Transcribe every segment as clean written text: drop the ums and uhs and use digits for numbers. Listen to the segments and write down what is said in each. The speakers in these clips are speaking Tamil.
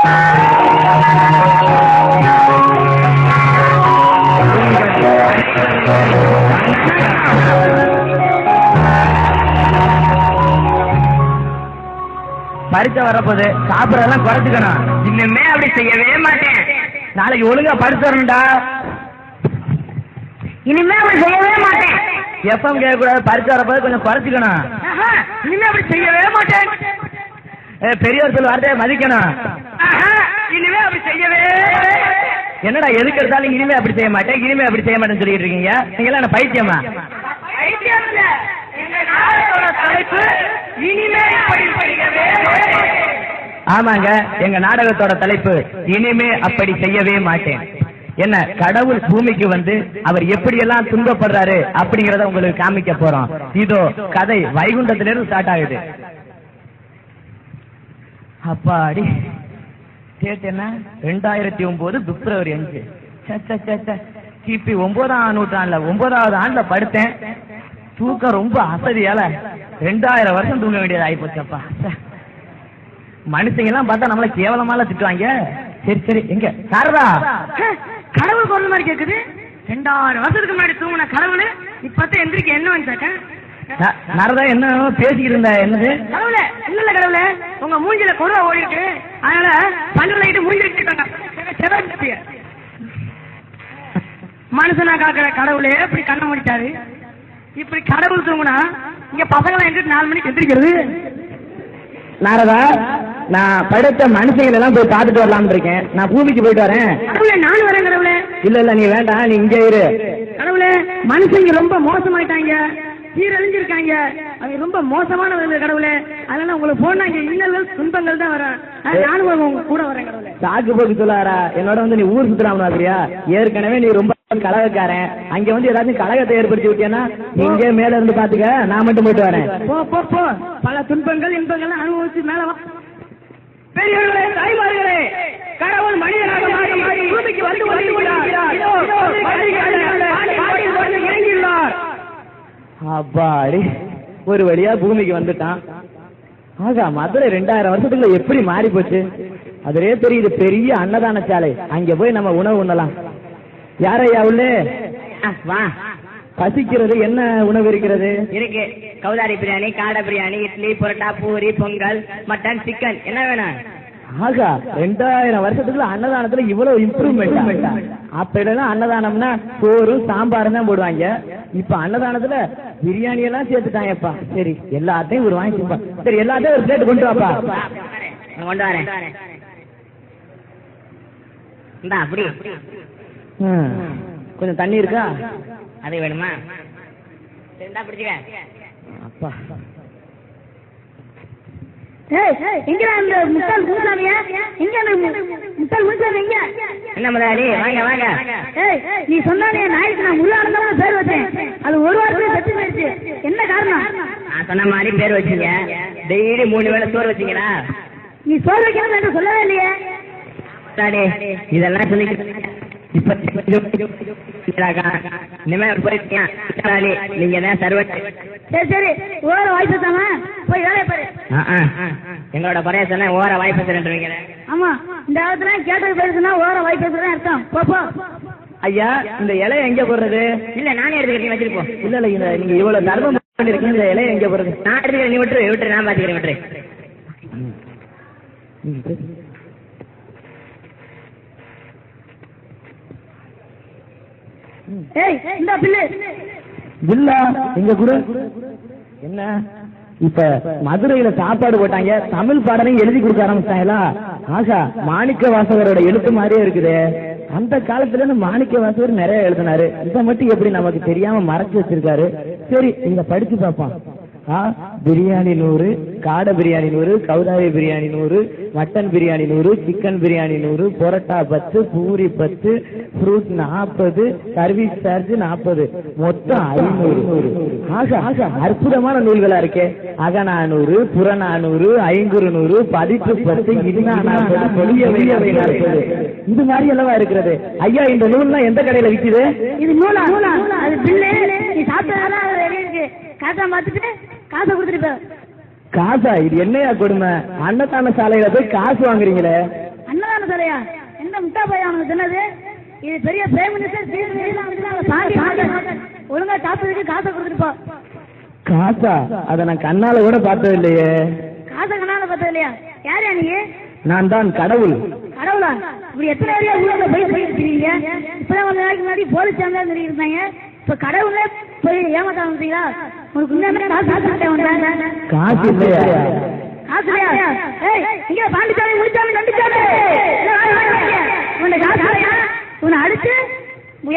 பரிச்சை வரப்போது சாப்பிடறதெல்லாம் குறைச்சுக்கணும். இன்னுமே அப்படி செய்யவே மாட்டேன். நாளைக்கு ஒழுங்கா படிச்சு வரணும்டா. இனிமே அப்படி செய்யவே மாட்டேன். எப்பவும் கேட்க கூடாது. பரிச்சை வரப்போது கொஞ்சம் குறைச்சுக்கணும். இனிமே அப்படி செய்யவே மாட்டேன். பெரியவர் சொல்ல வார்த்தையை மதிக்கணும். இனிமே அப்படி செய்யவே. என்னடா எதுக்கு எடுத்தாலும் இனிமே அப்படி செய்ய மாட்டேன் இனிமே அப்படி செய்ய மாட்டேன்னு சொல்லிட்டு இருக்கீங்க. நீங்க எல்லாம் என்ன பைத்தியமா? ஆமாங்க, எங்க நாடகத்தோட தலைப்பு இனிமே அப்படி செய்யவே மாட்டேன். என்ன, கடவுள் பூமிக்கு வந்து அவர் எப்படியெல்லாம் துன்பப்படுறாரு அப்படிங்கறத உங்களுக்கு காமிக்க போறோம். இதோ கதை வைகுண்டத்திலிருந்து ஸ்டார்ட் ஆகுது. அப்பாடி டேட் என்ன? 2009 பிப்ரவரி 5. கிபி 9ஆம் நூற்றாண்டுல 9வது ஆண்டுல படுத்தேன். தூக்கம் ரொம்ப அசதியால 2000 வருஷம் தூங்க வேண்டியது ஆகி போச்சப்பா. மனுஷங்க எல்லாம் பார்த்தா நம்மள கேவலமால திட்டுவாங்க. சரி சரி, எங்க சாரதா? கடவுள் குரல் மாதிரி கேக்குது. 2000 வருஷத்துக்கு முன்னாடி தூங்கின கடவுள் இப்ப எந்திரிக்க என்ன வந்துட்டாக்க? நரதா என்ன பேசிக்கிட்டு இருந்த? என்னது கடவுளே? இல்ல கடவுளே, உங்க மூஞ்சில கொருவா ஓடிட்டு அதனால பல்லுட்டு மூஞ்சிட்டு மனுஷனா காக்கிற கடவுளே இப்படி கண்ண முடிச்சாரு. இப்படி கடவுள் தூங்குனா இங்க பசங்களை எங்கிட்டு 4 மணிக்கு எந்திரிக்கிறது. நாரதா, நான் படுத்த மனுஷங்களை எல்லாம் போய் பார்த்துட்டு வரலாம்னு இருக்கேன். நான் பூமிக்கு போயிட்டு வரேன். கடவுளே, நானும் வரேன் கடவுளே. இல்ல நீ வேண்டாம், நீ இங்கே இரு. கடவுளே, மனுஷங்க ரொம்ப மோசமாயிட்டாங்க, சீரழிஞ்சிருக்காங்க, அது ரொம்ப மோசமானவர்கள் கடவுளே. அதனால உங்களுக்கு போனா இங்க இன்னல்கள் துன்பங்கள் தான் வரும். நானும் உங்க கூட வரேன் கடவுளே. சாக்கு போக்கு சொல்லாரா? என்னோட வந்து நீ ஊர் சுத்தலாம் பாக்குறியா? ஏற்கனவே நீ ரொம்ப கலகக்காரன். அங்க வந்து ஏதாச்சும் கலகத்தை ஏற்படுத்தி விட்டியா? நீங்க மேல இருந்து பாத்துக்க, நான் மட்டும் போயிட்டு வரேன். போ, பல துன்பங்கள் இன்பங்கள் அனுபவிச்சு மேல வா. பெரியவர்களே, தாய்மார்களே, கடவுள் மனிதனாக மாறி பூமிக்கு வந்து இறங்கியுள்ளார். அப்பாடி, ஒரு வழியா பூமிக்கு வந்துட்டான். ஆகா, மதுரை 2000 வருஷத்துக்குள்ள எப்படி மாறி போச்சு. அதுவே தெரியுது, பெரிய அன்னதான சாலை. அங்க போய் நம்ம உணவு உண்ணலாம். யாரையா உள்ளே வா. பசிக்கிறது. என்ன உணவு இருக்கிறது? இருக்கு, கௌதாரி பிரியாணி, காடை பிரியாணி, இட்லி, புரோட்டா, பூரி, பொங்கல், மட்டன், சிக்கன். என்ன வேணும்? ஆகா, 2000 வருஷத்துக்குள்ள அன்னதானத்துல இவ்வளவு இம்ப்ரூவ்மெண்ட். அப்ப எல்லாம் அன்னதானம்னா சோறும் சாம்பாரும் தான் போடுவாங்க. இப்ப அன்னதானத்துல பிரியாணி எல்லாம் சேர்த்துட்டாங்கப்பா. சரி, எல்லாத்தையும் ஒரு வாங்கிப்பா. சரி, எல்லாத்தையும் ஒரு பிளேட் கொண்டு வாப்பா. கொண்டு வரேன். அப்படி கொஞ்சம் தண்ணி இருக்கா? அது வேணுமா? அப்பா, என்ன முதலாளி? வாங்க வாங்க. நீ சொன்னாலே நாய்க்கு நான் முருகானந்தம் பேர் வச்சேன். அது ஒரு வாரத்துல செத்து போயிடுச்சு. என்ன காரணம்? நான் சொன்ன மாதிரி பேர் வச்சீங்க. டெய்லி 3 வேளை சோறு வச்சீங்களா? நீ சோறு வைக்கணும் என்று சொல்லவே இல்லையே. இதெல்லாம் சொல்லி நீங்க தான் சர்வ. சரி சரி, ஓர வாய்ப்பு தாமா, போய் வேலையை பாரு. எங்களோட பறைய சொன்ன ஓர வாய்ப்பு தருவீங்க. ஆமா, இந்த காலத்துல கேட்டது பேசுனா ஓர வாய்ப்பு தான் அர்த்தம். போ. ஐயா, இந்த இலைய எங்க போடுறது? இல்ல, நானே எடுத்துக்கிறேன், வச்சிருப்போம். இல்ல இல்ல, நீங்க இவ்வளவு தர்மம் பண்ணிருக்கீங்க, இந்த இலைய எங்க போடுறது? நான் எடுத்துக்கிறேன், நீ விட்டுரு, நான் பாத்துக்கிறேன், விட்டுரு. என்ன இப்ப மதுரையில சாப்பாடு போட்டாங்க, தமிழ் பாடலையும் எழுதி கொடுக்க ஆரம்பிச்சாங்களா? ஆகா, மாணிக்க வாசகரோட எழுத்து மாதிரியே இருக்குது. அந்த காலத்துல இருந்து மாணிக்க வாசகர் நிறைய எழுதினாரு. இதை மட்டும் எப்படி நமக்கு தெரியாம மறைச்சு வச்சிருக்காரு? சரி, இங்க படிச்சு பார்ப்போம். பிரியாணி 100, காடை பிரியாணி 100, கௌதாரி biryani 100, mutton biryani 100, chicken biryani 100, parotta 10, puri 10, fruit 40, service charge 40, மொத்தம் 500. ஆகா, அற்புதமான நூல்களா இருக்கே. அகநானூறு, புறநானூறு, ஐங்குறுநூறு, பதிப்பு 10, இதுனா 40, இது மாதிரி எல்லாம் இருக்கிறது. ஐயா, இந்த நூல்லாம் எந்த கடையில விக்குது? இது நூலா? அது பிள்ளை, நீ சாப்பிட்டா காசா மாத்திட்டு காசை கொடுத்துட்டு. காசா? இது என்னையா கொடுமை? அன்னதான சாலையில போய் காசு வாங்குறீங்களே. முத்தான தலையா எந்த முட்டா பையன் அவனுக்கு சொன்னது? இது பெரிய பிரைம் மினிஸ்டர் ஒழுங்கா சாப்பிடுறதுக்கு காசை கொடுத்துட்டு போ. காசா? அத நான் கண்ணால கூட பார்த்தது இல்லையே. காசை கண்ணால பார்த்தது இல்லையா? யாரையா நீ? நான் தான் கடவுள். கடவுளா? இப்படி எத்தனை ஏரியா ஊர்ல போய் இருக்கீங்க? இப்பதான் கொஞ்ச நாளைக்கு முன்னாடி போலீஸ் சேர்ந்தா இருந்தாங்க. இப்ப கடவுளே போய் ஏமாத்த வந்தீங்களா? உங்களுக்கு உண்மையான காசு இல்லையா? காசு இல்லையா? இங்க பாண்டிச்சாமி முடிச்சாமி நம்பிச்சாமி உன்னை காசு இல்லையா? உன்னை அடிச்சு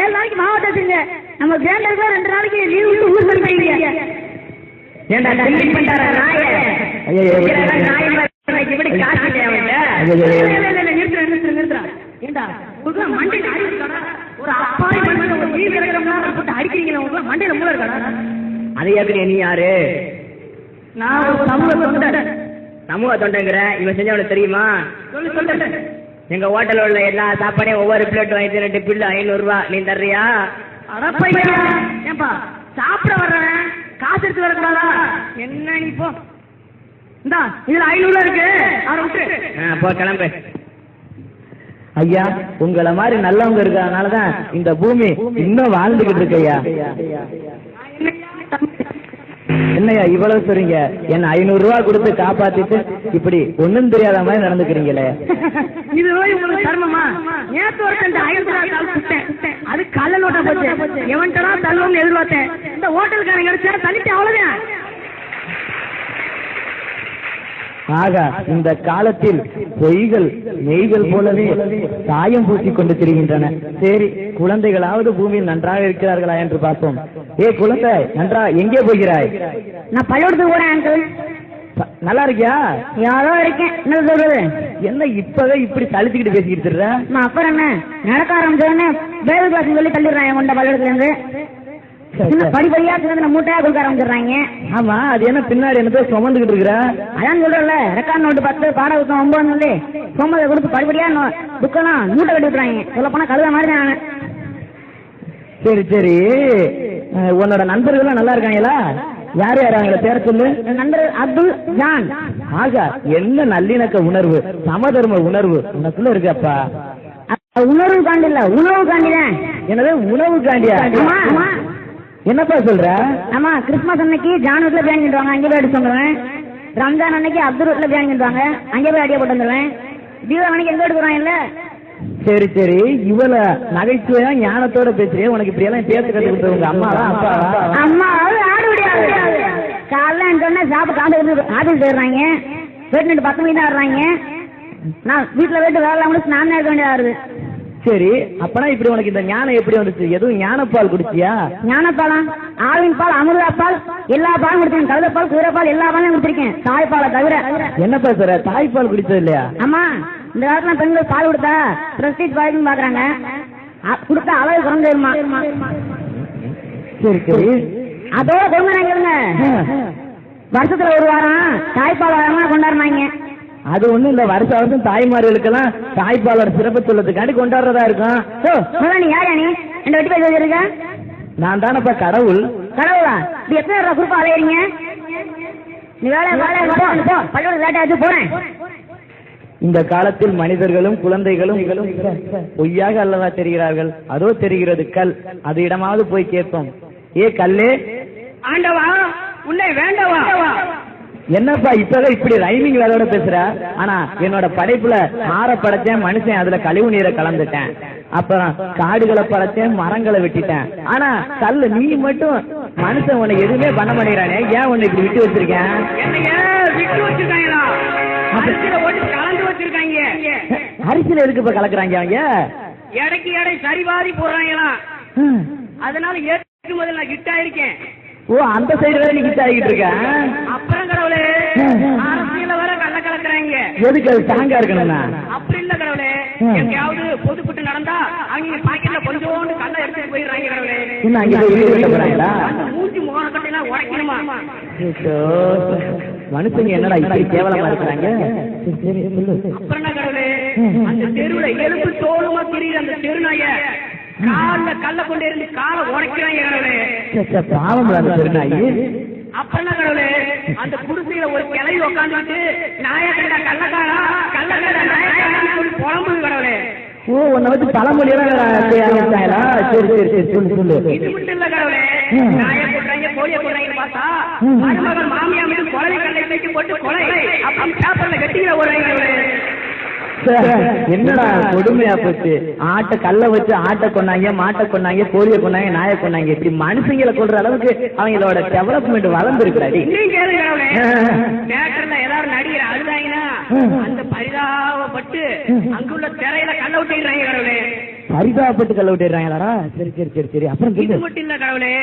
7 நாளைக்கு மாவட்டத்துங்க நம்ம கிராண்டருக்கு 2 நாளைக்கு லீவ் விட்டு ஊர் பண்ணிருக்கீங்க. நீ யாரு? சமூக தொண்டங்கிற இவன் செஞ்சவன தெரியுமா? எங்க ஹோட்டல்ல உள்ள எல்லா சாப்பாடையும் ஒவ்வொரு பிளேட் வாங்கி 2 பில்லு 500 ரூபாய். நீ தர்றியா? ஏன்பா சாப்பிட வர்றேன் காசு எடுத்து வரக்கூடாதா? என்ன நீ போ. இந்தா இதுல 500 இருக்கு. போ கிளம்பு. ஐயா, உங்களை மாதிரி நல்லவங்க இருக்கிறதுனாலதான் இந்த பூமி இன்னும் வாழ்ந்துகிட்டு இருக்கு ஐயா. என்னையா இவ்வளவு சொல்றீங்க? என்ன 500 ரூபாய் கொடுத்து காப்பாத்திட்டு இப்படி ஒண்ணும் தெரியாத மாதிரி நடந்துக்கிறீங்களே. இது உங்களுக்கு தர்மமா? நேற்று ஒருத்தன் 500 அது கள்ள நோட்டா போச்சு. எவன்டா தள்ளுவோம்னு எதிர்பார்த்தேன். இந்த ஹோட்டலுக்காரங்க கிடைச்சா தள்ளிட்டு அவ்வளவுதான். ஆக இந்த காலத்தில் பொய்கள் மெய்கள் போலவே சாயம் பூசிக் கொண்டு திரிகின்றன. சரி, குழந்தைகளாவது பூமியில் நன்றாக இருக்கிறார்களா என்று பார்ப்போம். குழந்தை, நன்றா எங்கே போகிறாய்? நான் பள்ளிக்கூடத்துக்கு போறேன் அங்கிள். நல்லா இருக்கியா? யாரோ இருக்கேன். என்ன சொல்றது? என்ன இப்பவே இப்படி தழுத்திக்கிட்டு பேசிக்கிட்டு இருக்க? நான் அப்புறம் என்ன நடக்க ஆரம்பிச்சோன்னு பேபி கிளாஸ் சொல்லி தள்ளிடுறேன் என் கொண்ட பள்ளிக்கூடத்துல இருந்து. படிப்படியா மூட்டையா கொடுக்க ஆரம்பிச்சிடுறாங்க. ஆமா, அது என்ன பின்னாடி என்ன சுமந்துகிட்டு இருக்கிற? அதான் சொல்றல, ரெக்கார்ட் நோட்டு 10 பாட புத்தகம் 9 சுமதை கொடுத்து படிப்படியா புக்கெல்லாம் மூட்டை கட்டி விட்டுறாங்க. சொல்ல போனா கழுத மாதிரி நான். சரி சரி, உன்னோட நண்பர்கள் நல்லா இருக்காங்களா? யார் யார் அவங்கள பேர சொல்லு. நண்பர் அப்துல் ஜான். ஆகா, என்ன நல்லிணக்க உணர்வு, சமதர்ம உணர்வு உனக்குள்ள இருக்கப்பா. உணர்வு காண்டி இல்ல, உணவு காண்டிதான். என்னது உணவு காண்டியா? என்னப்பா சொல்ற? ஆமா, கிறிஸ்துமஸ் அன்னைக்கு ஜான் வீட்டுல பிரியாணி கிட்டுவாங்க, அங்கே போய் அடிச்சு வந்துடுவேன். ரம்ஜான் அன்னைக்கு அப்துல் வீட்டுல பிரியாணி கிட்டுவாங்க, அங்கே போய் அடியா போட்டு வந்துடுவேன். தீபாவளி அன்னைக்கு எங்க எடுக்கிறான் இல்ல. சரி சரி, இவ்வளவு நகைச்சுவையா ஞானத்தோட பேசுறேன். உனக்கு இப்படி எல்லாம் பேச கத்து கொடுத்தவங்க அம்மாவா அப்பாவா? அம்மாவது ஆடு முடியாது. காலைல சொன்னா சாப்பிட்டு காண்டு ஆஃபீஸ் போயிடுறாங்க. வீட்டு 10 மணிக்கு தான் வர்றாங்க. நான் வீட்டுல போயிட்டு வேலை முடிச்சு நான் இருக்க வேண்டியதா வருது. சரி, அப்பனா இப்படி உனக்கு இந்த ஞானம் எப்படி வந்துச்சு? எதுவும் ஞானப்பால் குடிச்சியா? ஞானப்பாலா? ஆவின் பால், அமிர்தா பால், எல்லா பாலும் குடிச்சிருக்கேன். கழுதப்பால், குதிரைப்பால், எல்லா பாலும் குடிச்சிருக்கேன், தாய்ப்பாலை தவிர. என்னப்பா சார், தாய்ப்பால் குடிச்சது இல்லையா? ஆமா, இந்த காலத்துல பெண்கள் பால் கொடுத்தா பிரஸ்டீஜ் பாய்க்குன்னு பாக்குறாங்க. கொடுத்தா அளவு குறைஞ்சிருமா. சரி சரி, அதோட கொடுங்க. வருஷத்துல ஒரு வாரம் தாய்ப்பால் வாரமா கொண்டாடுறாங்க. அது ஒண்ணு இந்த வருஷம் தாய்மார்களுக்கெல்லாம் தாய்ப்பாலோட சிறப்பு சொல்லத்துக்காண்டி கொண்டாடுறதா இருக்கும். நீ யாரா? நீ என்ன வெட்டி பேச வச்சிருக்க? நான் தானப்பா கடவுள். கடவுளா? இது எத்தனை ரூபா குரூப்பா அலையறீங்க? நீ வேலை பள்ளியோட லேட்டா வச்சு போறேன். இந்த காலத்தில் மனிதர்களும் குழந்தைகளும் பொய்யாக அல்லவா தெரிகிறார்கள். அதோ தெரிகிறது கல், அது இடமாவது போய் கேட்போம். கல்லே, ஆண்டவா உன்னை வேண்டவா. என்னப்பா இப்பவே இப்படி ரைமிங் வேலையோட பேசுற? ஆனா என்னோட படைப்புல மாற படைச்சேன் மனுஷன், அதுல கழிவு நீரை கலந்துட்டேன். அப்புறம் காடுகளை படைச்சேன், மரங்களை வெட்டிட்டேன். ஆனா கல்லு நீ மட்டும் மனுஷன் உன்னை எதுவுமே பண்ண மாட்டேங்கிறானே, ஏன் உன்னை இப்படி விட்டு வச்சிருக்கேன்? அரிசியில எதுக்கு இப்ப கலக்குறாங்க அவங்க? எடைக்கு எடை சரிவாரி போடுறாங்களா, அதனால ஏற்றுமதியில் நான் கிட்ட இருக்கேன். ஓ, அந்த சைடு வேற நீ கிட்ட ஆகிட்டு இருக்க. அப்புறம் கடவுளே, அரசியல வர கள்ள கலக்குறாங்க. எதுக்கு அது ஸ்ட்ராங்கா இருக்கணும்னா? அப்படி இல்ல கடவுளே, எங்கேயாவது பொதுப்பட்டு நடந்தா அவங்க பாக்கெட்ல கொஞ்சோண்டு கள்ள எடுத்துட்டு போயிடுறாங்க கடவுளே. என்ன அங்க போய் வீடு போறாங்களா? மூஞ்சி மோன கட்டையெல்லாம் உடைக்கணுமா? மனுஷங்க என்னடா இப்படி கேவலமா இருக்கிறாங்க? அப்புறம் என்ன கடவுளே, அந்த தெருவுல எலும்பு தோலுமா தெரியுது அந்த தெருநாய கால கல்ல கொண்டு இருந்து காலை உடைக்கிறாங்க கடவுளே. பாவம் அந்த தெருநாயி. அப்புறம் என்ன கடவுளே, அந்த குடிசையில ஒரு கிளவி உட்காந்துட்டு நாயக்கடா கள்ளக்காரா கள்ளக்காரா நாயக்காரா புலம்பு ஓ உன்னை வச்சு பழமொழியெல்லாம் செய்ய ஆரம்பிச்சாங்களா? சரி சரி சரி சொல்லு சொல்லு. இது மட்டும் இல்ல கடவுளே, நாயை போடுறாங்க கோழியை போடுறாங்கன்னு பார்த்தா மருமகன் மாமியா மீது கொலை கல்லை தூக்கி போட்டு கொலை அப்படி பேப்பர்ல கட்டிக்கிற ஒரு என்னடா கொடுமையா போச்சு. ஆட்டை கல்ல வச்சு ஆட்டை கொண்டாங்க, மாட்டை கொண்டாங்க, கோழியை கொண்டாங்க, நாயை கொண்டாங்க. இப்படி மனுஷங்களை கொள்ற அளவுக்கு அவங்களோட டெவலப்மெண்ட் வளர்ந்துருக்காடி. தியேட்டர்ல எல்லாரும் நடிகர் அழுதாங்கன்னா அந்த பரிதாபப்பட்டு அங்குள்ள திரையில கல்ல விட்டுறாங்க கடவுளே. பரிதாபப்பட்டு கல்ல விட்டுறாங்களா? சரி சரி சரி சரி. அப்புறம் இது மட்டும் இல்ல கடவுளே,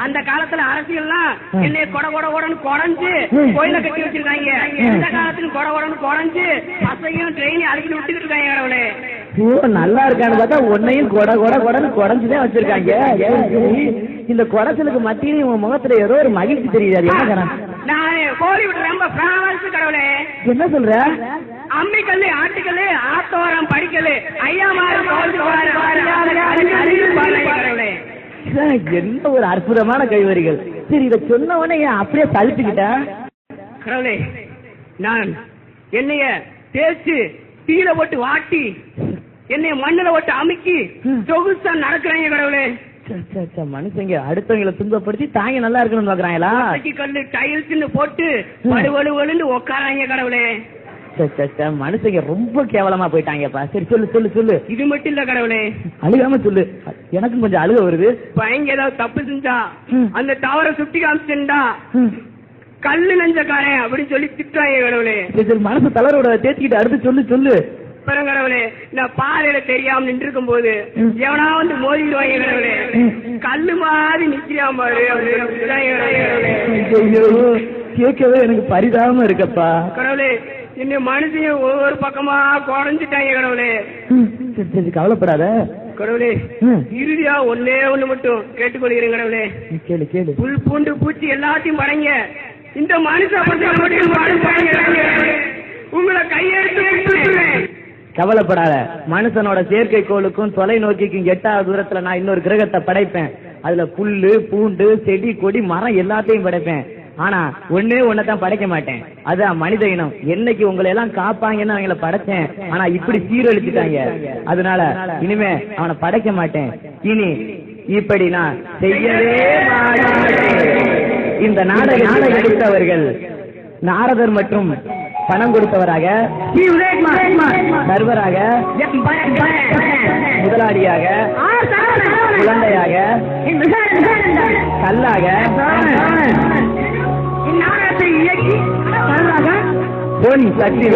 அந்த காலத்துல அரசியல்லாம் என்னைய கொட கொட கொடன்னு குறைஞ்சு கோயில கட்டி வச்சிருக்காங்க. எந்த காலத்திலும் கொட கொடன்னு குறைஞ்சு பசையும் ட்ரெயின் அழுகிட்டு விட்டுக்கிட்டு இருக்காங்க கடவுளே. ஓ நல்லா இருக்கான்னு பார்த்தா உன்னையும் கொட கொட கொடன்னு குறைஞ்சுதான் வச்சிருக்காங்க. இந்த குறைச்சலுக்கு மத்தியில உன் முகத்துல ஏதோ ஒரு மகிழ்ச்சி தெரியுது. என்ன நான் கோழி விட்டு ரொம்ப பிராவல்ஸ் கடவுளே. என்ன சொல்ற? அம்மிக்கல்லு ஆட்டுக்கல்லு ஆத்தோரம் படிக்கல்லு ஐயா என்ன ஒரு அற்புதமான கைவரிகள். சரி இத சொன்ன உடனே அப்படியே தழுத்துக்கிட்ட கடவுளே. நான் என்னைய தேய்ச்சு தீல போட்டு வாட்டி என்னைய மண்ணுல போட்டு அமுக்கி சொகுசா நடக்கிறாங்க கடவுளே. மனுஷங்க அடுத்தவங்களை துன்பப்படுத்தி தாங்க நல்லா இருக்கணும்னு பாக்குறாங்களா? கல்லு டைல்ஸ் போட்டு வலுவலுன்னு உட்காராங்க கடவுளே. மனுஷங்க ரொம்ப கேவலமா போயிட்டாங்கப்பா. சரி சொல்லு சொல்லு சொல்லு. இது மட்டும் இல்ல கடவுளே, அழுகாம சொல்லு, எனக்கும் கொஞ்சம் அழுக வருது. பையங்க ஏதாவது தப்பு செஞ்சா அந்த டவரை சுட்டி காமிச்சுட்டா கல்லு நெஞ்சக்காரன் அப்படின்னு சொல்லி திட்டுறாங்க கடவுளே. மனசு தளரோட தேத்திக்கிட்டு அடுத்து சொல்லு சொல்லு. கடவுளே, நான் பாதையில தெரியாம நின்று இருக்கும் போது எவனா வந்து மோதிடுவாங்க கடவுளே. கல்லு மாதிரி நிக்கிறான் பாரு. கேட்கவே எனக்கு பரிதாபமா இருக்கப்பா கடவுளே. என்ன மனுஷங்க ஒவ்வொரு பக்கமா குறைஞ்சிட்டாங்க கடவுளே. சரி கவலைப்படாத கடவுளே. இறுதியா ஒன்னே ஒண்ணு மட்டும் கேட்டுக்கொள்கிறேன் கடவுளே. கேளு கேளு. புல் பூண்டு பூச்சி எல்லாத்தையும் படைங்க, இந்த மனுஷன் உங்களை கையெழுத்து. கவலைப்படாத, மனுஷனோட செயற்கைக்கோளுக்கும் தொலைநோக்கிக்கும் எட்டாவது தூரத்துல நான் இன்னொரு கிரகத்தை படைப்பேன். அதுல புல்லு பூண்டு செடி கொடி மரம் எல்லாத்தையும் படைப்பேன். ஆனா ஒன்னே ஒன்னதான் படைக்க மாட்டேன். அதான் மனித இனம். என்னைக்கு உங்களை எல்லாம் காப்பாங்கன்னு அவங்கள படைச்சேன், ஆனா இப்படி சீரழிச்சுட்டாங்க. அதனால இனிமே அவனை படைக்க மாட்டேன். இனி இப்படி நான் செய்யவே மாட்டேன். இந்த நாடகம் நடித்தவர்கள் நாரதர் மற்றும் பணம் கொடுத்தவராக, சர்வராக, முதலாளியாக, குழந்தையாக, கல்லாக, பொன் சக்தி